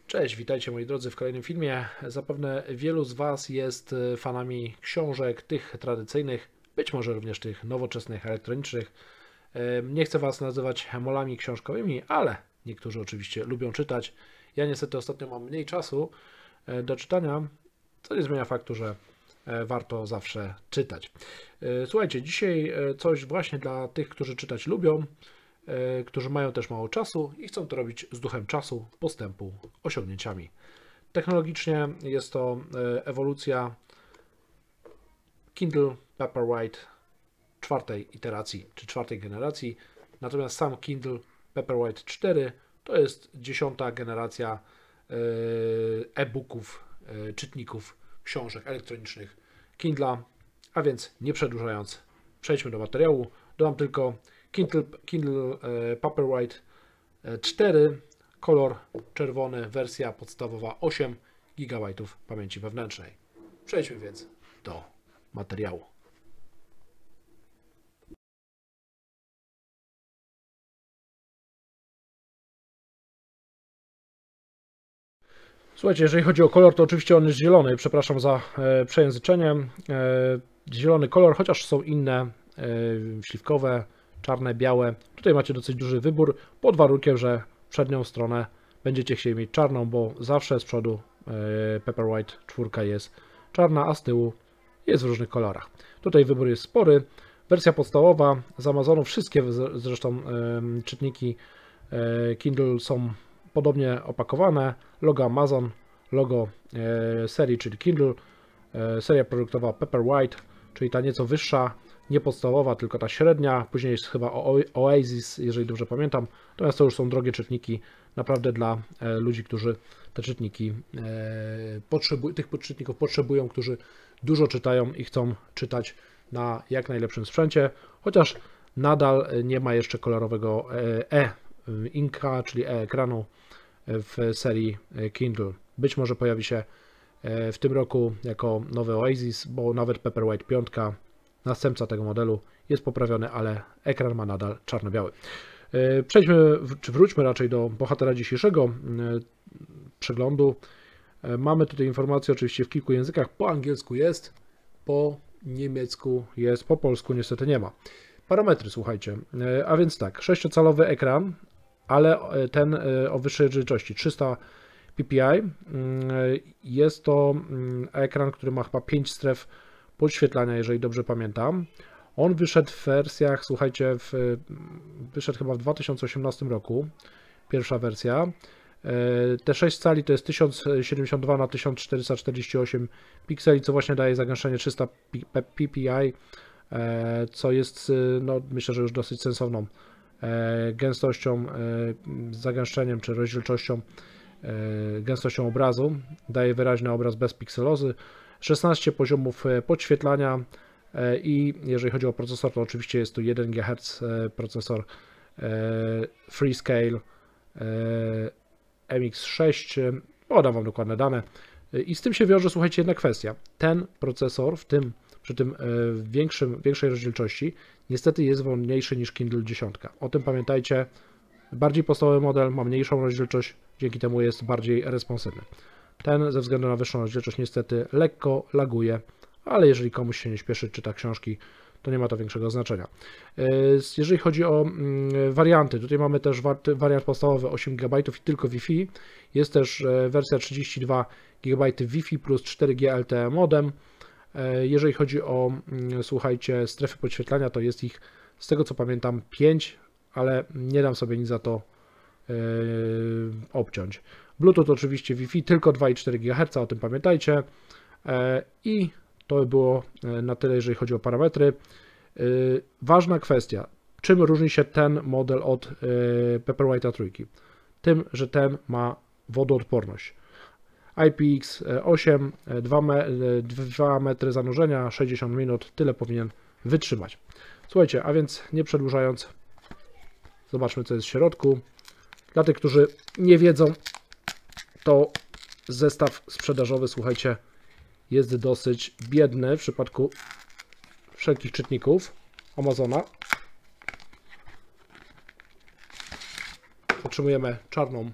Cześć, witajcie moi drodzy w kolejnym filmie. Zapewne wielu z Was jest fanami książek, tych tradycyjnych, być może również tych nowoczesnych, elektronicznych. Nie chcę Was nazywać molami książkowymi, ale niektórzy oczywiście lubią czytać. Ja niestety ostatnio mam mniej czasu do czytania, co nie zmienia faktu, że warto zawsze czytać. Słuchajcie, dzisiaj coś właśnie dla tych, którzy czytać lubią, którzy mają też mało czasu i chcą to robić z duchem czasu, postępu, osiągnięciami. Technologicznie jest to ewolucja Kindle Paperwhite czwartej iteracji czy czwartej generacji, natomiast sam Kindle Paperwhite 4 to jest 10. generacja e-booków, czytników książek elektronicznych Kindla, a więc nie przedłużając, przejdźmy do materiału. Dodam tylko Kindle Paperwhite 4, kolor czerwony, wersja podstawowa 8 GB pamięci wewnętrznej. Przejdźmy więc do materiału. Słuchajcie, jeżeli chodzi o kolor, to oczywiście on jest zielony. Przepraszam za przejęzyczenie. Zielony kolor, chociaż są inne śliwkowe, czarne, białe. Tutaj macie dosyć duży wybór, pod warunkiem, że przednią stronę będziecie chcieli mieć czarną, bo zawsze z przodu Paperwhite 4 jest czarna, a z tyłu jest w różnych kolorach. Tutaj wybór jest spory. Wersja podstawowa z Amazonu, wszystkie zresztą czytniki Kindle są podobnie opakowane. Logo Amazon, logo serii, czyli Kindle, seria produktowa Paperwhite, czyli ta nieco wyższa, nie podstawowa, tylko ta średnia, później jest chyba Oasis, jeżeli dobrze pamiętam, natomiast to już są drogie czytniki, naprawdę dla ludzi, którzy te czytniki tych czytników potrzebują, którzy dużo czytają i chcą czytać na jak najlepszym sprzęcie, chociaż nadal nie ma jeszcze kolorowego e-inka, czyli e-ekranu w serii Kindle. Być może pojawi się w tym roku jako nowy Oasis, bo nawet Paperwhite 5, następca tego modelu, jest poprawiony, ale ekran ma nadal czarno-biały. Przejdźmy, czy wróćmy raczej do bohatera dzisiejszego przeglądu. Mamy tutaj informacje oczywiście w kilku językach. Po angielsku jest, po niemiecku jest, po polsku niestety nie ma. Parametry, słuchajcie, a więc tak, 6-calowy ekran, ale ten o wyższej rozdzielczości, 300 ppi. Jest to ekran, który ma chyba 5 stref podświetlania, jeżeli dobrze pamiętam. On wyszedł w wersjach, słuchajcie, wyszedł chyba w 2018 roku, pierwsza wersja. Te 6 cali to jest 1072 na 1448 pikseli, co właśnie daje zagęszczenie 300 ppi, co jest, no, myślę, że już dosyć sensowną gęstością, zagęszczeniem czy rozdzielczością, gęstością obrazu. Daje wyraźny obraz bez pikselozy. 16 poziomów podświetlania i jeżeli chodzi o procesor, to oczywiście jest tu 1 GHz procesor Freescale MX6. Podam Wam dokładne dane. I z tym się wiąże, słuchajcie, jedna kwestia. Ten procesor przy tym większej rozdzielczości niestety jest wolniejszy niż Kindle 10. O tym pamiętajcie. Bardziej podstawowy model ma mniejszą rozdzielczość, dzięki temu jest bardziej responsywny. Ten ze względu na wyższą rozdzielczość niestety lekko laguje, ale jeżeli komuś się nie śpieszy, czyta książki, to nie ma to większego znaczenia. Jeżeli chodzi o warianty, tutaj mamy też wariant podstawowy 8 GB i tylko Wi-Fi. Jest też wersja 32 GB Wi-Fi plus 4G LTE modem. Jeżeli chodzi o, słuchajcie, strefy podświetlania, to jest ich, z tego co pamiętam, 5, ale nie dam sobie nic za to obciąć. Bluetooth oczywiście Wi-Fi, tylko 2,4 GHz, o tym pamiętajcie. I to by było na tyle, jeżeli chodzi o parametry. Ważna kwestia, czym różni się ten model od Paperwhite'a 3? Tym, że ten ma wodoodporność. IPX8, 2 metry zanurzenia, 60 minut, tyle powinien wytrzymać. Słuchajcie, a więc nie przedłużając, zobaczmy, co jest w środku. Dla tych, którzy nie wiedzą, to zestaw sprzedażowy, słuchajcie, jest dosyć biedny w przypadku wszelkich czytników Amazona. Otrzymujemy czarną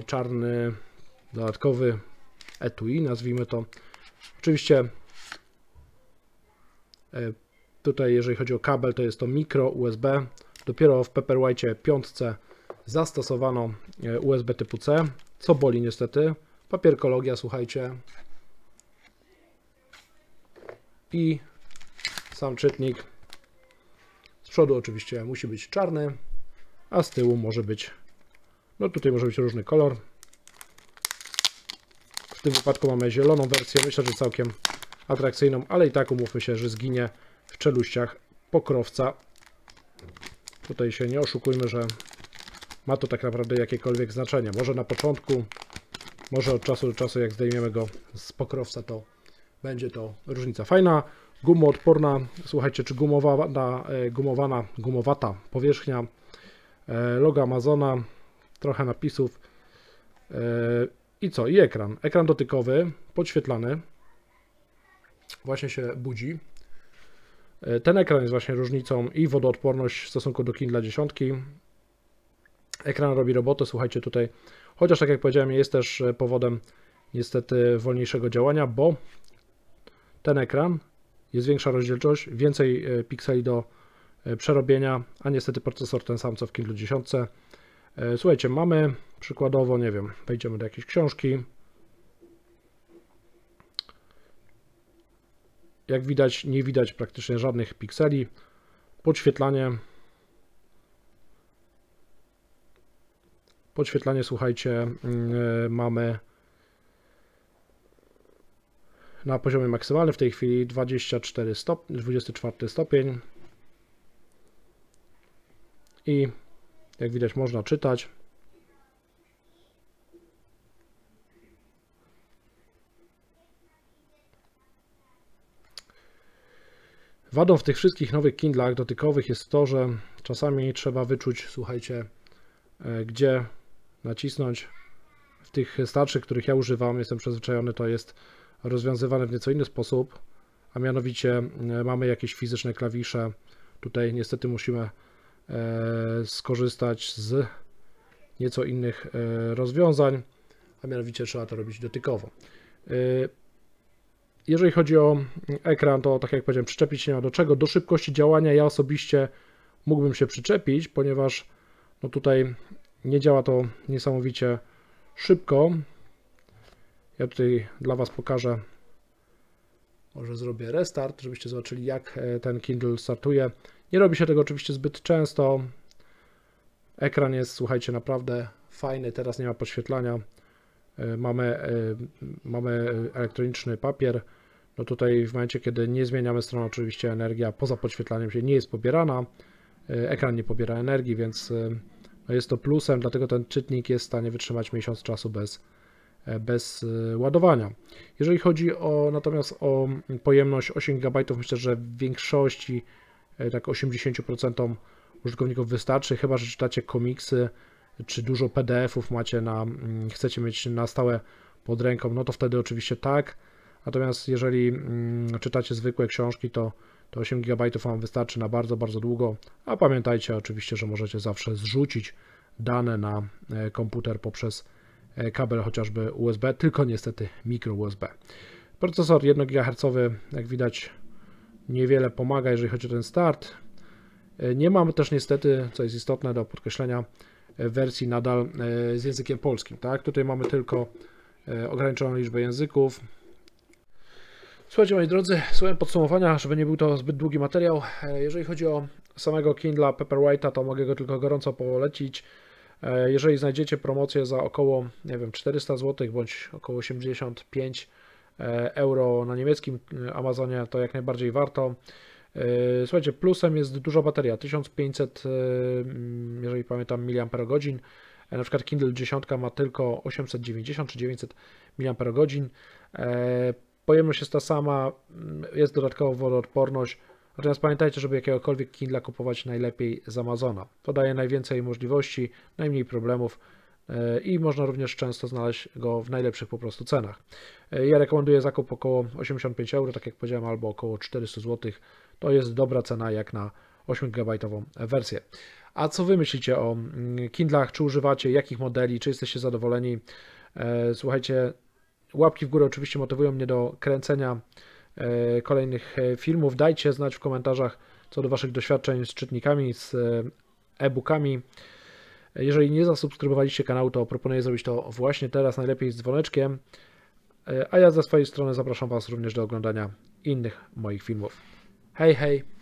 czarny dodatkowy etui, nazwijmy to. Oczywiście tutaj jeżeli chodzi o kabel, to jest to mikro USB. Dopiero w Paperwhite 5 zastosowano USB typu C, co boli niestety. Papierkologia, słuchajcie. I sam czytnik z przodu oczywiście musi być czarny, a z tyłu może być, no tutaj może być różny kolor. W tym wypadku mamy zieloną wersję, myślę, że całkiem atrakcyjną, ale i tak umówmy się, że zginie w czeluściach pokrowca. Tutaj się nie oszukujmy, że ma to tak naprawdę jakiekolwiek znaczenie. Może na początku, może od czasu do czasu, jak zdejmiemy go z pokrowca, to będzie to różnica. Fajna, gumoodporna, słuchajcie, czy gumowata powierzchnia, logo Amazona, trochę napisów i co? I ekran. Ekran dotykowy, podświetlany, właśnie się budzi. Ten ekran jest właśnie różnicą i wodoodporność w stosunku do Kindle 10. Ekran robi robotę, słuchajcie, tutaj, chociaż tak jak powiedziałem, jest też powodem niestety wolniejszego działania, bo ten ekran jest większa rozdzielczość, więcej pikseli do przerobienia, a niestety procesor ten sam co w Kindle 10. Słuchajcie, mamy przykładowo, nie wiem, wejdziemy do jakiejś książki. Jak widać, nie widać praktycznie żadnych pikseli. Podświetlanie, słuchajcie, mamy na poziomie maksymalnym w tej chwili 24 stopień. I jak widać, można czytać. Wadą w tych wszystkich nowych Kindlach dotykowych jest to, że czasami trzeba wyczuć, słuchajcie, gdzie nacisnąć. W tych starszych, których ja używam, jestem przyzwyczajony, to jest rozwiązywane w nieco inny sposób, a mianowicie mamy jakieś fizyczne klawisze. Tutaj niestety musimy skorzystać z nieco innych rozwiązań, a mianowicie trzeba to robić dotykowo. Jeżeli chodzi o ekran, to tak jak powiedziałem, przyczepić się nie ma do czego. Do szybkości działania ja osobiście mógłbym się przyczepić, ponieważ no tutaj nie działa to niesamowicie szybko. Ja tutaj dla Was pokażę, może zrobię restart, żebyście zobaczyli, jak ten Kindle startuje. Nie robi się tego oczywiście zbyt często. Ekran jest, słuchajcie, naprawdę fajny, teraz nie ma podświetlania. Mamy elektroniczny papier. No tutaj w momencie, kiedy nie zmieniamy strony, oczywiście energia poza podświetlaniem się nie jest pobierana. Ekran nie pobiera energii, więc no jest to plusem, dlatego ten czytnik jest w stanie wytrzymać miesiąc czasu bez ładowania. Jeżeli chodzi natomiast o pojemność 8 GB, myślę, że w większości, tak 80% użytkowników wystarczy, chyba że czytacie komiksy, czy dużo PDF-ów chcecie mieć na stałe pod ręką, no to wtedy oczywiście tak. Natomiast jeżeli czytacie zwykłe książki, to 8 GB Wam wystarczy na bardzo, bardzo długo. A pamiętajcie oczywiście, że możecie zawsze zrzucić dane na komputer poprzez kabel chociażby USB, tylko niestety mikro USB. Procesor 1 GHz, jak widać, niewiele pomaga, jeżeli chodzi o ten start. Nie mamy też niestety, co jest istotne do podkreślenia, wersji nadal z językiem polskim. Tak? Tutaj mamy tylko ograniczoną liczbę języków. Słuchajcie, moi drodzy, słuchałem podsumowania, żeby nie był to zbyt długi materiał. Jeżeli chodzi o samego Kindla Paperwhite'a, to mogę go tylko gorąco polecić. Jeżeli znajdziecie promocję za około, nie wiem, 400 zł bądź około 85 euro na niemieckim Amazonie, to jak najbardziej warto. Słuchajcie, plusem jest duża bateria, 1500, jeżeli pamiętam, mAh. Na przykład Kindle 10 ma tylko 890 czy 900 mAh. Pojemność jest ta sama, jest dodatkowo wodoodporność. Natomiast pamiętajcie, żeby jakiegokolwiek Kindla kupować najlepiej z Amazona. To daje najwięcej możliwości, najmniej problemów i można również często znaleźć go w najlepszych po prostu cenach. Ja rekomenduję zakup około 85 euro, tak jak powiedziałem, albo około 400 zł. To jest dobra cena jak na 8 GB wersję. A co Wy myślicie o Kindlach? Czy używacie? Jakich modeli? Czy jesteście zadowoleni? Słuchajcie, łapki w górę oczywiście motywują mnie do kręcenia kolejnych filmów. Dajcie znać w komentarzach co do Waszych doświadczeń z czytnikami, z e-bookami. Jeżeli nie zasubskrybowaliście kanału, to proponuję zrobić to właśnie teraz, najlepiej z dzwoneczkiem. A ja ze swojej strony zapraszam Was również do oglądania innych moich filmów. Hej, hej!